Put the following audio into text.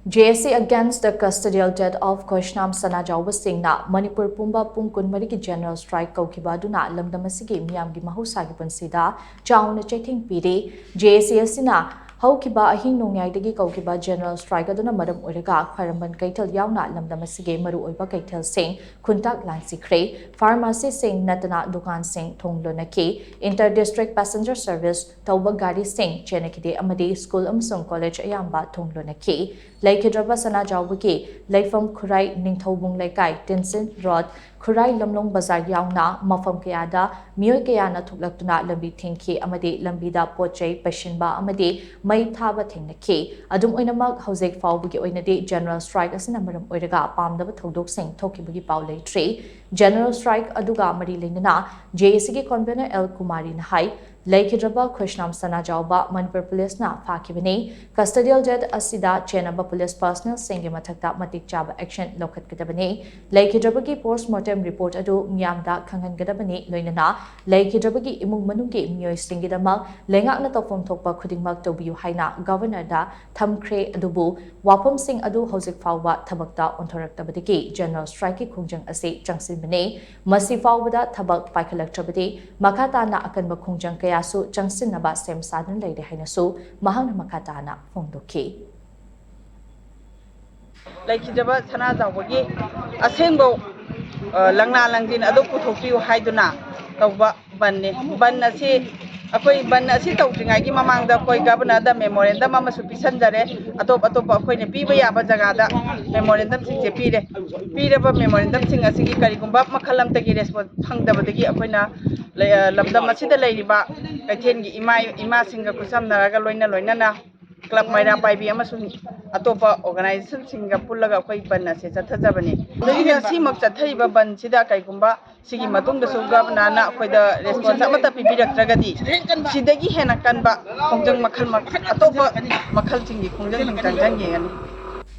JSC against the custodial death of KHOISNAM SANAJAOBA SINGH Manipur Pumba Pung Kunmariki General Strike Koukhiba Aduna LAMDAM ASIGI Meeyam Mahousagi Punsida CHAONA Cheitheng Piri JSC asina Koukhiba Ahing Nongyai Koukhiba General Strike Aduna Madam Oiraga Khwaramban Kaital Yauna LAMDAM ASIGI Maru Oiba Kaital Singh Kuntak Lansikre Pharmacy Singh Natana Dukan Singh Thonglonaki Inter District Passenger Service Tauba Gari Singh Chenakide Amadi School Amsung College Ayamba Thonglonaki Laikidraba SANAJAOBA Laifam Khurai Ningthobung Laikai Tinsin Road Khurai Lamlong Bazar Yauna MAPHAM Kayada Miyoi Kayana Thuklaktuna Lambi Thingki Amadi Lambida Pochai Pashinba Amadi Mai Thaba Thingnaki Adum Oinamak Hauzik Fawbugi Oinadi General Strike Asina Maram Oiraga Pamdaba Thodok Singh Thokibagi Pau Leitri General Strike Aduga Mari Lenana JSC Convener L Kumari Nahai Laikidraba KHOISNAM SANAJAOBA Manipur Police na Fakibani Custodial death Asida Chenaba Police Personnel Singi Mathakta Matik Chaba Action Lokat Kadabani Laikidrabagi Postmortem Report Adu Meeyamda Khangan Gadabani Loinana Laikidrabagi Imung Manungi Miyoi Singidamak Lengak na Tofom Thokpa Khudingmak Tobiyu Haina Governor da THAMKHRE Adubu Wapam Singh Adu Hauzik Fawba Thabakta Ontoraktabadiki General Strike Khungjang Ase Changsinbani Masi Fawbada Thabak Paikalaktrabadi Makhatana Akanba Khungjang Kaya Su Changsin Naba Sem Sadan Lady Hainasu Mahang Makatana Fondoki. Laikidraba SANAJAOBAGI Asengbo Langna Langdin Adu Puthokiu Haiduna Tauba Banne Banasi Akoi Banasi Tautingai Mamanga Koi Governor da Memorandum Amasu Pisanjare Atop Akoi Piba Yaba Jagada Memorandum Sing Pire Piraba Memorandum Sing Asigi Karigumba Makalam Taki Response Hangdabadagi Apoina LAMDAM Masida Ladiba Kaitengi Ima Singa Kusam Naraga Loina Club Maira Paibi Amasun Atopa Organization Singapura Koi Banase Satajabani. The Simak Satariba Ban Sida Kaikumba Sigi Matung the Sugabana for the responsibility Pibida Tragadi. Sidagi Henakanba Kongjang Makal Atopa Makal Singi Kongjang Tangangi.